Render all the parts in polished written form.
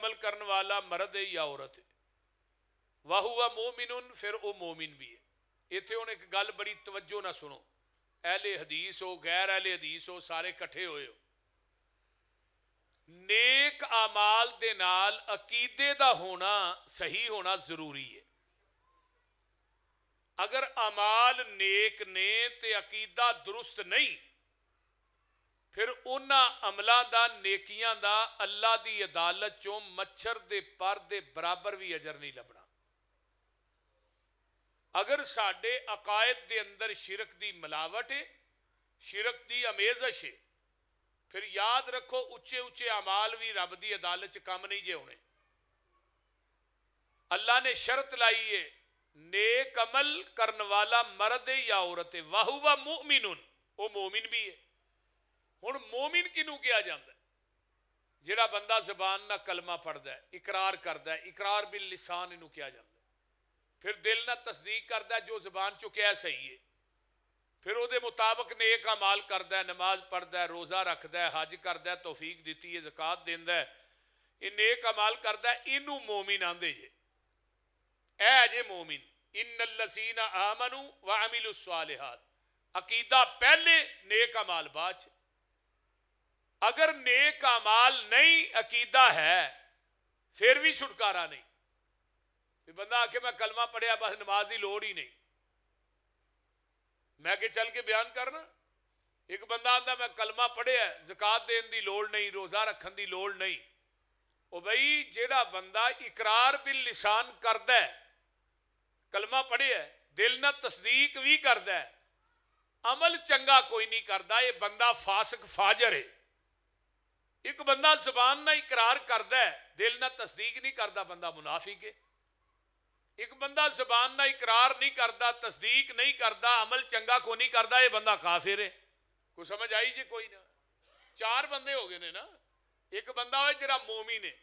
عمل کرنے والا مرد ہے یا عورت ہے. وَهُوَ مُؤْمِنٌ پھر وہ مومن بھی ہے. اتنے ہوں ایک گل بڑی توجہ نہ سنو, اہل حدیث ہو غیر اہل حدیث ہو سارے کٹھے ہوئے ہو. نیک اعمال دے نال عقیدے دا ہونا صحیح ہونا ضروری ہے. اگر اعمال نیک نے تے عقیدہ درست نہیں, پھر انہاں عملاں دا نیکیاں دا اللہ دی عدالت چوں مچھر دے پر دے برابر بھی اجر نہیں لبنا. اگر ساڈے عقائد دے اندر شرک دی ملاوٹ ہے, شرک دی امیزش ہے, پھر یاد رکھو اچھے اچھے اعمال بھی رب دی عدالت چ کم نہیں جے ہونے. اللہ نے شرط لائی ہے نیک عمل کرن والا مرد ہے یا عورت ہے. وَهُوَ مُؤْمِنٌ, وہ مومن بھی ہے. ہن مومن کنوں کیا جاندا ہے؟ جڑا بندہ زبان نہ کلمہ پڑھدا ہے, اقرار کردا ہے, اقرار باللسان انہوں کیا جاندا ہے. پھر دل نہ تصدیق کردا ہے جو زبان چوں کیا صحیح ہے, پھر وہ دے مطابق نیک اعمال کردا ہے, نماز پڑھدا ہے, روزہ رکھدا ہے, حج کردا ہے, توفیق دیتی ہے, زکات دیندا ہے, یہ نیک اعمال کردا ہے, اینوں مومن آندے جے. اے جے مومن. ان الذین آمنوا وعملوا الصالحات, عقیدہ پہلے نیک اعمال بعد. اگر نیک اعمال نہیں عقیدہ ہے پھر بھی چھٹکارا نہیں. بندہ آ کے میں کلمہ پڑھیا بس نماز دی لوڑ ہی نہیں, میں کہ چل کے بیان کرنا. ایک بندہ آتا میں کلمہ پڑھیا زکات دین دی لوڑ نہیں, روزہ رکھن دی لوڑ نہیں. او بھئی جیڑا بندہ اقرار باللسان کردا ہے, کلمہ پڑھیا دل نہ تصدیق بھی کردا ہے, عمل چنگا کوئی نہیں کردا, یہ بندہ فاسق فاجر ہے. ایک بندہ زبان نہ اقرار کردا ہے دل نہ تصدیق نہیں کردا, بندہ منافق ہے. ایک بندہ زبان نہ اقرار نہیں کردا, تصدیق نہیں کردا, عمل چنگا کو نہیں کردا, یہ بندہ کافر ہے. کوئی سمجھ آئی جی؟ کوئی نہ. چار بندے ہو گئے نے نا. ایک بندہ ہوئے جڑا مومن ہے,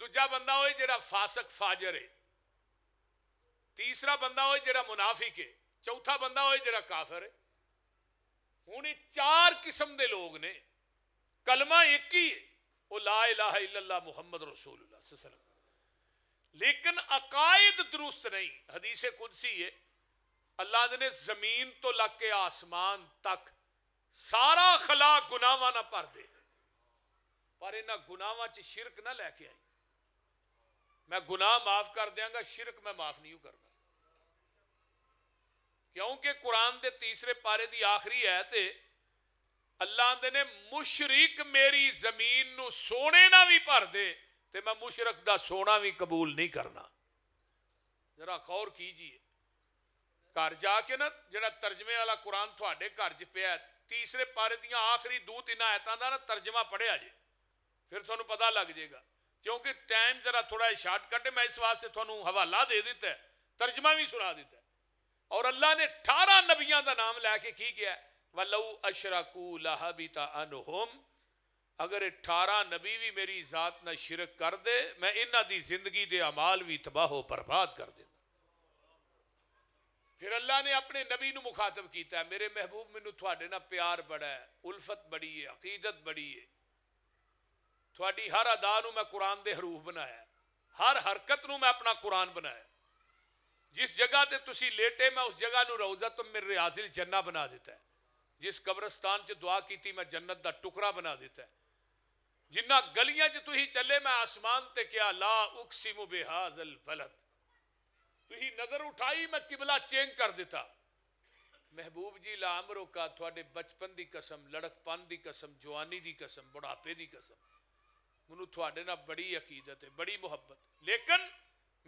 دوجا بندہ ہوئے جڑا فاسق فاجر ہے, تیسرا بندہ ہوئے جڑا منافق ہے, چوتھا بندہ ہوئے جڑا کافر ہے. ہوں چار قسم دے لوگ نے. کلمہ ایک ہی ہے, وہ لا الہ الا اللہ محمد رسول اللہ صلی اللہ علیہ وسلم, لیکن عقائد درست نہیں. حدیث قدسی ہے اللہ نے زمین تو لگ کے آسمان تک سارا خلا گناہاں نہ پر دے, پر انہاں گناہاں چ شرک نہ لے کے آئی. میں گناہ معاف کر دیاں گا, شرک میں معاف نہیں کرنا. کیونکہ قرآن دے تیسرے پارے دی آخری ہے تے اللہ دے نے مشرک میری زمین نو سونے نہ بھی پر دے تے میں مشرک دا سونا بھی قبول نہیں کرنا. ذرا غور کیجئے. گھر جا کے نا جڑا ترجمے والا قرآن تھوڑے گھر چ پیا ہے, تیسرے پارے دیاں آخری دو تین آیتاں دا نا ترجمہ پڑھیا جے, پھر تھانوں پتہ لگ جائے گا. کیونکہ ٹائم ذرا تھوڑا شارٹ کٹ ہے, میں اس واسطے تھانوں حوالہ دے دیتا ہے, ترجمہ بھی سنا دیتا ہے. اور اللہ نے 18 نبیاں دا نام لے کے کی کیا ہے, وَلَوْ أَشْرَكُوا لَحَبِطَ عَنْهُمْ, اگر 18 نبی بھی میری ذات نہ شرک کر دے میں انہاں دی زندگی دے اعمال بھی تباہ و برباد کر دینا. پھر اللہ نے اپنے نبی نو مخاطب کیتا ہے, میرے محبوب مینوں تھوڑے نہ پیار بڑا ہے, الفت بڑی ہے, عقیدت بڑی ہے. تھوڑی ہر ادا نو میں قرآن دے حروف بنایا, ہر حرکت نو میں اپنا قرآن بنایا. جس جگہ تے تسی لیٹے میں اس جگہ نو روضۃ من ریاض الجنہ بنا دیتا ہے. جس قبرستان چ دعا کیتی میں جنت دا ٹکڑا بنا دیتا ہے. جنہ گلیاں چ تھی چلے میں آسمان تے کیا لا اقسم بہذا البلد, تھی نظر اٹھائی میں قبلہ چینج کر دیتا. محبوب جی لا امرو کا تھوڑے بچپن دی قسم, لڑک پن دی قسم, جوانی دی قسم, بڑھاپے دی قسم, منو تھوڑے نہ بڑی عقیدت ہے, بڑی محبت, لیکن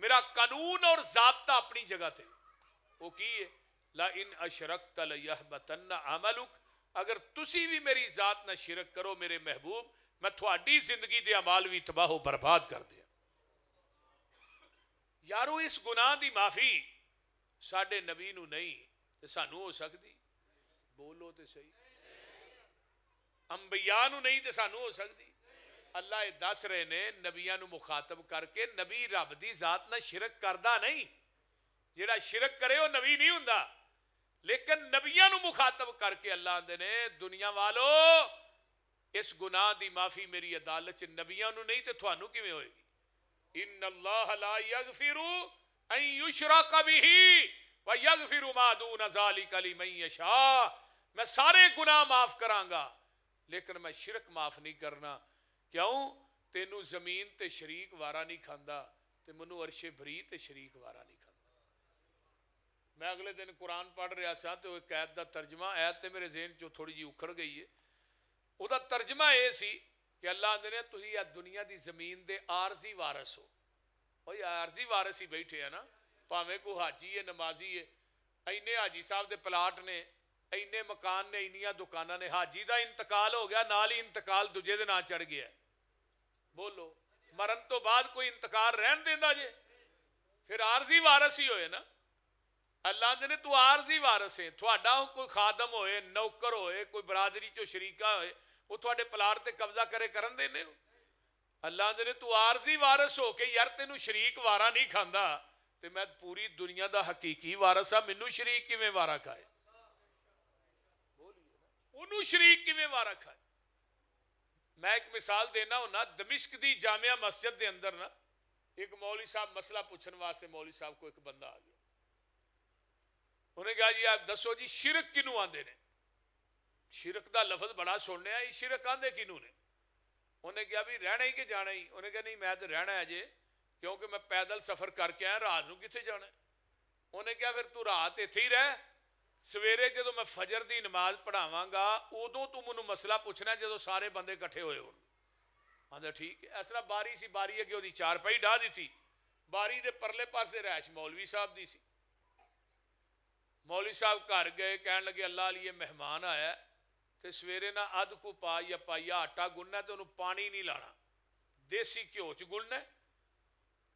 میرا قانون اور ضابطہ اپنی جگہ تے. وہ کی ہے لَإِنْ أَشْرَكْتَ لَيَحْبَطَنَّ عَمَلُكَ, اگر تسی بھی میری ذات نہ شرک کرو میرے محبوب, میں تھوڑی زندگی دے اعمال بھی تباہ و برباد کر دیا. یارو اس گناہ دی معافی ساڈے نبی نو نہیں تے سانو ہو سکتی؟ بولو تے صحیح. انبیاء نو نہیں تے سانو ہو سکتی؟ اللہ یہ دس رہے نے نبیاں نو مخاطب کر کے, نبی رب دی ذات نہ شرک کردا نہیں, جیڑا شرک کرے وہ نبی نہیں ہوندا. لیکن نبیاں نو مخاطب کر کے اللہ دے نے دنیا والو اس گناہ دی معافی میری عدالت چ نبیاں نو نہیں تے تھانوں کیویں ہوئے گی؟ ان اللہ لا یغفر ان یشرک بہ ویغفر ما دون ذلک لمن یشاء، میں سارے گناہ معاف کراں گا لیکن میں شرک معاف نہیں کرنا. کیوں؟ تینوں زمین تے شریک وارا نہیں کھاندا تے منو عرش بری تے شریک وارا نہیں کھاندا. میں اگلے دن قرآن پڑھ رہا سا تو ایک آیت دا ترجمہ، آیت تے میرے ذہن چوں تھوڑی جی اکھڑ گئی ہے. او دا ترجمہ اے سی کہ اللہ آندے نے تسی یا دنیا دی زمین دے عارضی وارث ہو. اوہ عارضی وارث ہی بیٹھے ہیں نا، پاویں کو حاجی ہے، نمازی ہے، اینے حاجی صاحب دے پلاٹ نے، اینے مکان نے، اینیاں دکاناں نے. حاجی دا انتقال ہو گیا، نال ہی انتقال دوجے دے نام چڑھ گیا. بولو مرن تو بعد کوئی انتقال رہن دیندا جے؟ پھر عارضی وارث ہی ہوئے نا. اللہ دے نے تو عارضی وارث ہے. تھوڑا کوئی خادم ہوئے، نوکر ہوئے، کوئی برادری چو شریکہ ہوئے، وہ تھوڑے پلاٹ تے قبضہ کرے کرن دینے ہو. اللہ دے نے تو عارضی وارث ہو کے یار تینوں شریک وارا نہیں کھاندا تے میں پوری دنیا دا حقیقی وارث ہاں، مینوں شریک کیویں وارا کھائے؟ انہوں شریک کیویں وارا کھائے؟ میں ایک مثال دینا ہونا، دمشق دی جامعہ مسجد دے اندر نا ایک مولوی صاحب مسئلہ پوچھن واسطے مولوی صاحب کو ایک بندہ آ گیا. انہیں کہا جی آپ دسو جی شرک کنوں آندے نے؟ شرک دا لفظ بڑا سننے ہیں، شرک آندے کنوں نے؟ انہیں کہا بھی رہنا ہی کہ جانا ہی؟ انہیں کہا نہیں میں تو رہنا ہے جے، کیونکہ میں پیدل سفر کر کے آیا، رات نو کتنے جانا ہے؟ انہیں کہا پھر تو رات ایتھے ہی رہ، سویرے جدو میں فجر دی نماز پڑھاواں گا ادوں تو منو مسئلہ پوچھنا ہے جدو سارے بندے کٹھے ہوئے ہون. آندا ٹھیک ہے. اس طرح باری سی، باری اگے دی چارپائی ڈھا دیتی، باری دے پرلے پاسے رہائش مولوی صاحب دی سی. مولوی صاحب گھر گئے، کہنے لگے اللہ علیہ مہمان آیا تے سویرے نہ ادھ کو پا یا پائیا آٹا گننا تے انہوں پانی نہیں لانا، دیسی گھیو چ گننا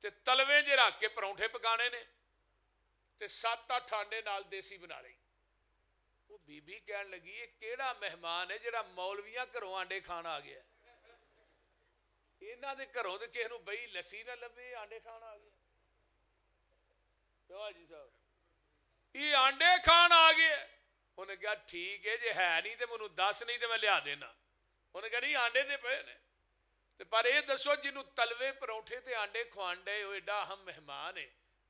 تے تلوے جے رکھ کے پرونٹھے پکانے نے تے 7-8 آنڈے نال دیسی بنا رہی. وہ بی بی کہنے لگی یہ کیڑا مہمان ہے جڑا مولویاں گھروں آنڈے کھان آ گیا؟ انہاں دے گھروں تے کسے نوں بئی لسی نہ لبے، آنڈے کھان آ گیا. تو جی صاحب یہ آنڈے کھان آ گیا. انہیں کہا ٹھیک ہے جے ہے نہیں تے منوں دس، نہیں تے میں لیا دینا. انہیں کہا نہیں آنڈے تے پے نے. تے پر یہ دسو جنوں تلوے پرونٹھے تے آنڈے کھوان ڈے وہ ایڈا اہم مہمان ہے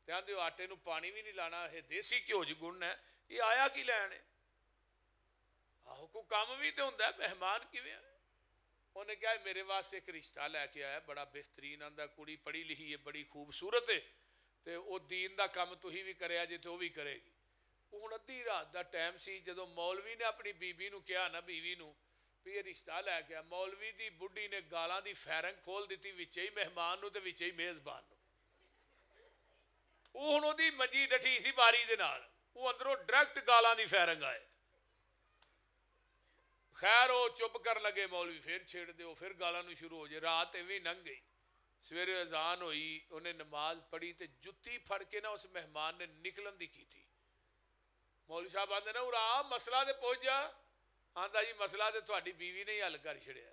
تے آندے آٹے نوں پانی بھی نہیں لانا، یہ دیسی گھیو چ گننا ہے، یہ آیا کی لین ہے؟ آہو کو کام بھی تے ہوندا ہے، مہمان کیویں؟ انہیں کہا میرے واسطے ایک رشتہ لے کے آیا بڑا بہترین، آندا کڑی پڑھی لکھی ہے، بڑی خوبصورت ہے تے او دین دا کام تسی بھی کریا جے تے وہ بھی کرے گی. ہن ادھی رات دا ٹائم سی جدو مولوی نے اپنی بیوی نو کہا نا، بیوی نو بھی یہ رشتہ لے کے آ، مولوی دی بڈھی نے گالاں دی فیرنگ کھول دیتی وچے ہی مہمان نو تے وچے ہی میزبان نو. وہ ہن اودی منجی ڈٹھی سی باری دے نال، وہ اندروں ڈائریکٹ گالاں دی فیرنگ آئے. خیر وہ چپ کر لگے، مولوی پھر چھیڑ دیو، پھر گالاں نو شروع ہو جائے. رات ایویں لنگ گئی، سویرے اذان ہوئی، انہیں نماز پڑھی تے جتی پھڑ کے نا اس مہمان نے نکلن دی کی تھی. مولوی صاحب آندے نا ارا مسئلہ تے پہنچ جا. آندا جی مسئلہ تے تہاڈی بیوی نے ہی حل کر چھڑیا.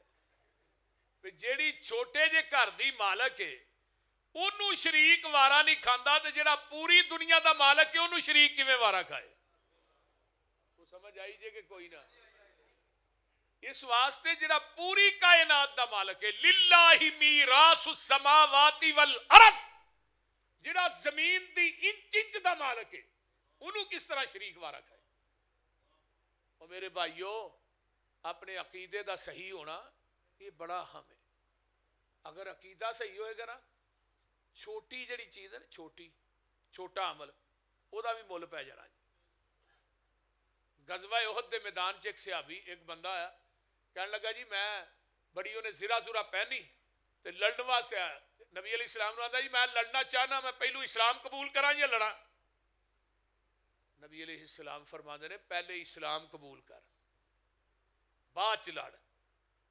جیڑی چھوٹے جے گھر دی مالک ہے انہوں شریک وارا نہیں کھاندا تے جیڑا پوری دنیا دا مالک ہے انہوں شریک کیویں وارا کھائے؟ تو سمجھ آئی جے کہ کوئی نہ؟ اس واسطے جڑا پوری کائنات دا مالک ہے، للہ میراث السماوات والارض، جڑا زمین دی انچ انچ دا مالک ہے انہوں کس طرح شریک وارا کھائے؟ اور میرے بھائیو اپنے عقیدے دا صحیح ہونا یہ بڑا اہم ہے. اگر عقیدہ صحیح ہوئے گا نا، چھوٹی جڑی چیز ہے نا، چھوٹا عمل او دا بھی مول پہ جانا. غزوہ احد دے میدان چ ایک صحابی، ایک بندہ آیا، کہنے لگا جی میں بڑی انہیں زرہ زرہ پہنی تے لڑن واسطے آیا. نبی علیہ السلام نے آتا جی میں لڑنا چاہنا، میں پہلو اسلام قبول کرا یا لڑا؟ نبی علیہ السلام فرماندے نے پہلے اسلام قبول کر بعد چ لڑ.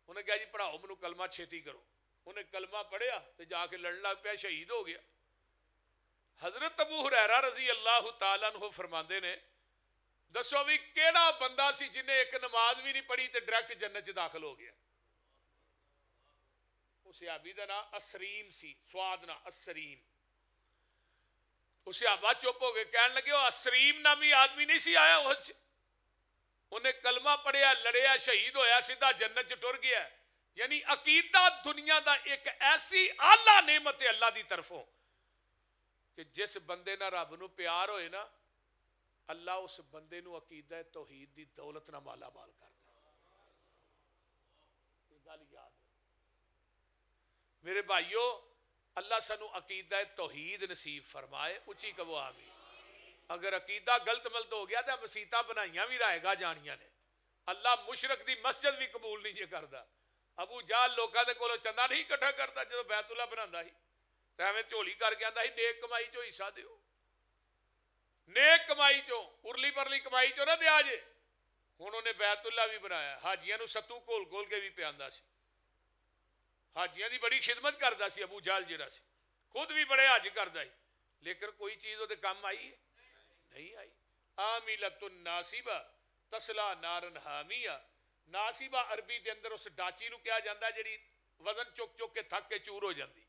انہیں کہا جی پڑھاؤ منو کلمہ چھیتی کرو. انہیں کلمہ پڑھیا تو جا کے لڑن لگ پیا، شہید ہو گیا. حضرت ابو ہریرہ رضی اللہ تعالیٰ عنہ فرماندے نے دسو بھی کیڑا بندہ سی جنہیں ایک نماز بھی نہیں پڑھی تے ڈائریکٹ جنت چ داخل ہو گیا؟ اس صحابی دا نام اسریم سی، سواد نا اسریم. اس صحابہ چپ ہو گئے، کہنے لگے وہ اسریم نامی آدمی نہیں سی آیا انہیں کلمہ پڑھیا، لڑیا، شہید ہویا، سیدھا جنت چ ٹر گیا؟ یعنی عقیدہ دنیا دا ایک ایسی اعلیٰ نعمت ہے اللہ دی طرفوں کہ جس بندے نہ رب نو پیار ہوئے نا اللہ اس بندے نو عقیدہ توحید دی دولت نہ مالا مال کر دے. گل یاد میرے بھائیو اللہ سانو عقیدہ توحید نصیب فرمائے. اچھی کہو آمین. اگر عقیدہ غلط ملت ہو گیا تو مسیتاں بنائیاں بھی رائے گا جانیاں نے. اللہ مشرک دی مسجد بھی قبول نہیں کرتا. ابو جہل لوکاں دے کولوں چندہ نہیں اکٹھا کرتا جدوں بیت اللہ بناوندا سی تے ایویں جھولی کر کے آندا سی نیک کمائی چوں حصہ دیو. نیک کمائی چوں ارلی پرلی کمائی چوں نہ دیا جے. ہن انہیں بیت اللہ بھی بنایا. حاجیاں نو ستو کھول کھول کے بھی پیاندا سی. حاجیاں دی بڑی خدمت کردا سی ابو جہل جڑا سی. خود بھی بڑے حج کردا سی لیکن کوئی چیز وہ کام آئی ہے نہیں آئی. عاملۃ ناصبہ تسلا نارن حامیہ. ناصبہ عربی دے اندر اس ڈاچی نو کیا جاندا ہے جڑی وزن چک چک کے تھک کے چور ہو جاندی.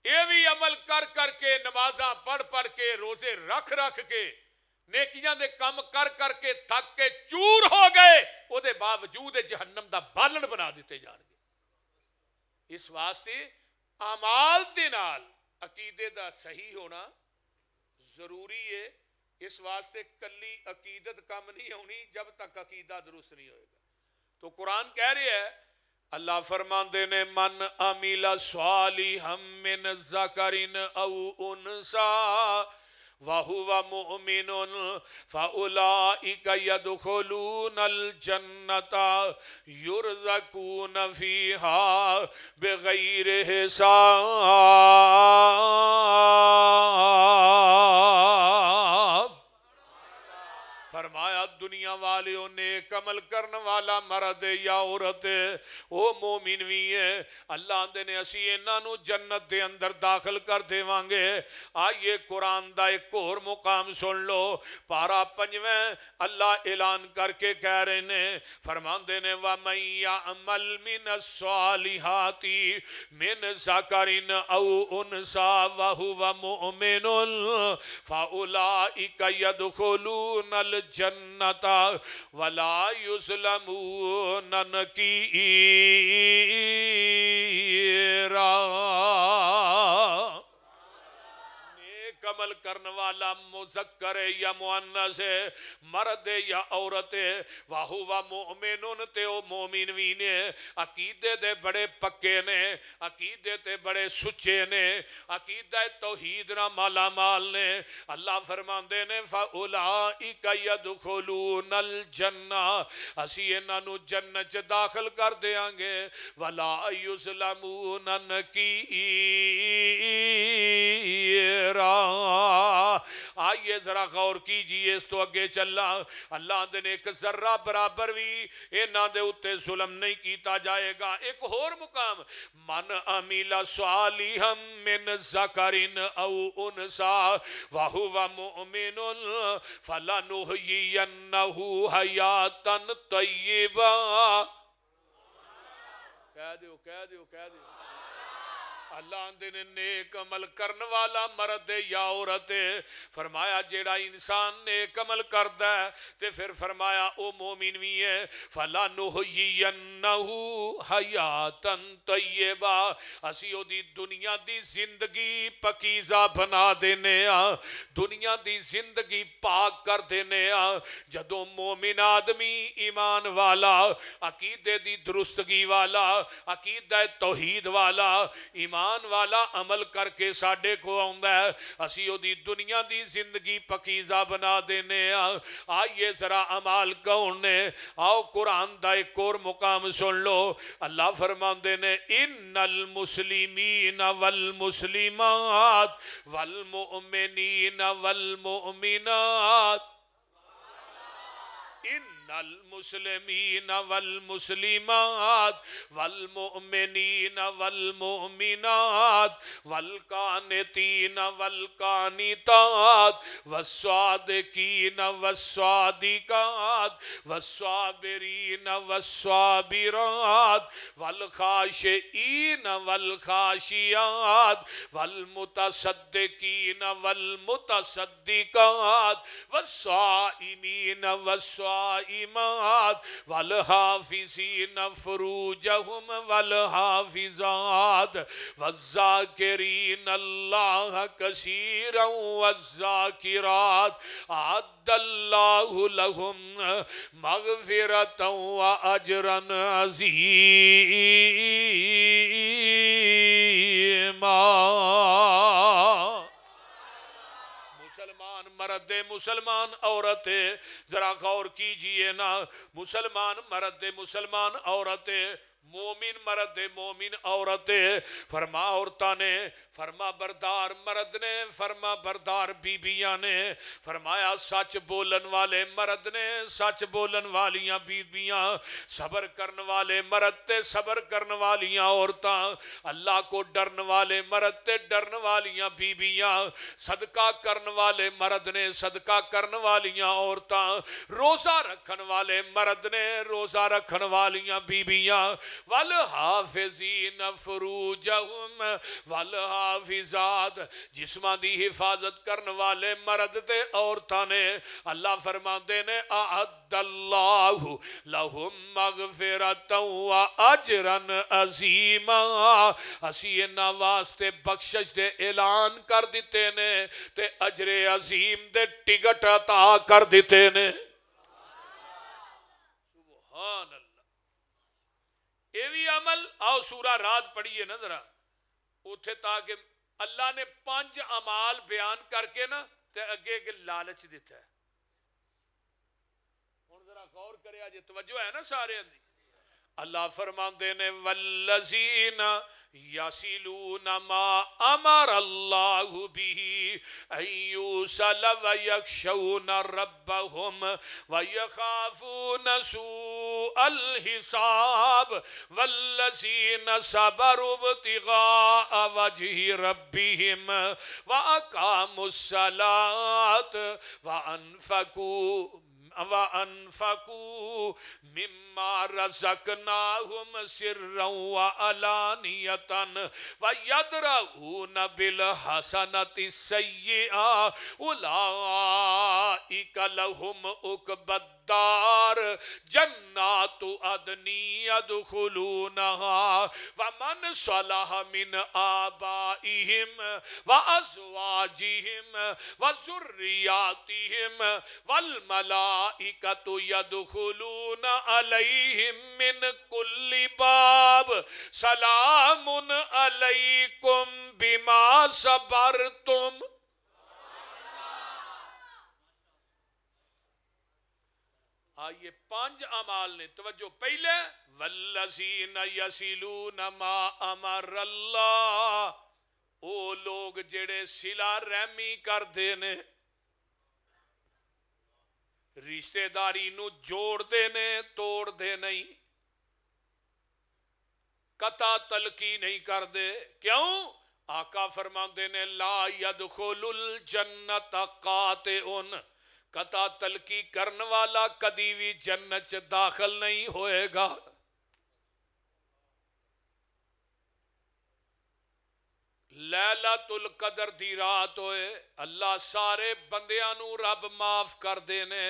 اے بھی عمل کر کر کے نمازاں پڑھ پڑھ کے روزے رکھ رکھ کے نیکیاں دے کام کر کر کے تھک کے چور ہو گئے او دے باوجود جہنم دا بالن بنا دیتے جان گے. اس واسطے اعمال دے نال عقیدے دا صحیح ہونا ضروری ہے. اس واسطے کلی عقیدت کم نہیں ہونی جب تک عقیدہ درست نہیں ہوئے گا. تو قرآن کہہ رہے ہے اللہ فرماندے نے من عمل صالحا من ذکر او انثى وهو مؤمن فاولئک يدخلون الجنة يرزقون فيها بغیر حساب. فرمایا دنیا والیوں نیک عمل کرن والا مرد یا عورت او مومن بھی ہے. اللہ آندے نے اسی انہاں نو جنت دے اندر داخل کر دیواں گے. آئیے قرآن دا ایک اور مقام سن لو. پارا 5 اللہ اعلان کر کے کہہ رہے نے فرماندے نے وَمَن يَعْمَلْ مِنَ الصَّالِحَاتِ مِنْ ذَكَرٍ أَوْ أُنْثَىٰ وَهُوَ مُؤْمِنٌ فَأُولَٰئِكَ يَدْخُلُونَ الجنت ولا یظلمون نقیرا. نیک عمل کرن والا مذکر یا مؤنث ہے مرد یا عورت ہے وَهُوَ مُؤْمِنٌ تے او مومن بھی نے عقیدے دے بڑے پکے نے عقیدے تے بڑے سچے نے عقیدہ توحید نہ مالا مال نے. اللہ فرماندے نے فَأُولَئِكَ يَدْخُلُونَ الْجَنَّةَ اسی انہاں نو جنت داخل کر دیاں گے وَلَا يُظْلَمُونَ نَقِيرًا. آئیے ذرا غور کیجئے اس تو اگے چلا. اللہ دے نے ایک ذرہ برابر بھی انہاں دے اتے ظلم نہیں کیتا جائے گا. ایک اور مقام من عمل صالحا من ذکر او انثى وهو مؤمن فلنحيينه حیاتا طیبا. کہہ دیو کہہ دیو کہہ دیو. اللہ آندے نے نیک عمل کرن والا مرد یا عورت فرمایا جیڑا انسان نیک عمل کردا ہے تے پھر فرمایا او مومن بھی ہے فَلَنُحْيِيَنَّهُ حَيَاتًا طَيِّبًا اسی او دی دنیا دی زندگی پکیزہ بنا دینے ہاں دنیا دی زندگی پاک کر دینے ہاں. جدوں مومن آدمی ایمان والا عقیدے دی درستگی والا عقیدہ توحید والا ایمان والا عمل کر کے ساڈے کو آندا ہے اسی او دی دنیا دی زندگی پکیزہ بنا دینے ہاں. آئیے ذرا عمال کون نے. آؤ قرآن دا ایک اور مقام سن لو. اللہ فرماندے نے ان المسلمین والمسلمات والمؤمنین والمؤمنات ان المسلمین والمسلمات والمؤمنین والمؤمنات والقانتین والقانتات والصادقین والصادقات والصابرین والصابرات والخاشعین والخاشعات والمتصدقین والمتصدقات والصائمین والصائمات والصائمات والحافظین فروجہم والحافظات والذاکرین اللہ کثیرا والذاکرات اعد اللہ لہم مغفرتا واجرا عظیما۔ مسلمان مرد مسلمان عورتیں ذرا غور کیجئے نا، مسلمان مرد مسلمان عورتیں، مومن مرد مومن عورتیں، فرما عورتاں نے، فرما بردار مرد نے، فرما بردار بیبیاں نے، فرمایا سچ بولن والے مرد نے، سچ بولن والیاں بیبیاں، صبر کرن والے مرد تے صبر کرن والیاں عورتاں، اللہ کو ڈرن والے مرد تے ڈرن والیاں بیبیاں، صدقہ کرن والے مرد نے، صدقہ کرن والیاں عورتاں، روزہ رکھن والے مرد نے، روزہ رکھن والیاں بیبیاں، والحافظین فروجہم والحافظات، جسماں دی حفاظت کرن والے مرد تے عورتاں نے، اللہ فرماندے نے اعد اللہ لہم مغفرتا واجرا عظیما، اسی انہاں واسطے بخشش دے اعلان کر دیتے نے تے اجر عظیم دے ٹکٹ عطا کر دیتے نے۔ سبحان اللہ۔ یہ بھی عمل، آؤ سورہ رات پڑھیے نا ذرا اتھے، تاکہ اللہ نے 5 اعمال بیان کر کے نا تے اگے کے لالچ دیتا ہے۔ ہن ذرا غور کرے، آج توجہ ہے نا سارے اندی۔ اللہ فرماندے نے والذین یصلون ما امر اللہ به ان یوصل ویخشون ربهم ویخافون سوء الحساب والذین صبروا ابتغاء وجہ ربهم واقاموا الصلاة وانفقوا مما رزقناهم سرا وعلانیتا ویدرؤون بالحسنة السیئة اولئک لهم عقبی الدار جنات عدن يدخلونها ومن صلح من آبائهم وأزواجهم وذرياتهم والملائكة يدخلون عليهم من كل باب سلام عليكم بما صبرتم۔ آئیے 5 اعمال نے، توجہ پہلے والذین یصلون ما امر اللہ، او لوگ جڑے صلہ رحمی کر دے نے، رشتہ داری نو جوڑ دے نے، توڑ دے نہیں، قطع تلقی نہیں کر دے۔ کیوں؟ آقا فرماندے نے لا يدخل الجنت قاطعن، قطع تلقی کرن والا کدی بھی جنت داخل نہیں ہوئے گا۔ لیلۃ القدر دی رات ہوئے، اللہ سارے بندیاں نو رب معاف کر دینے،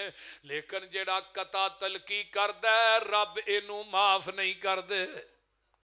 لیکن جڑا قطع تلقی کر دے رب اینو معاف نہیں کر دے۔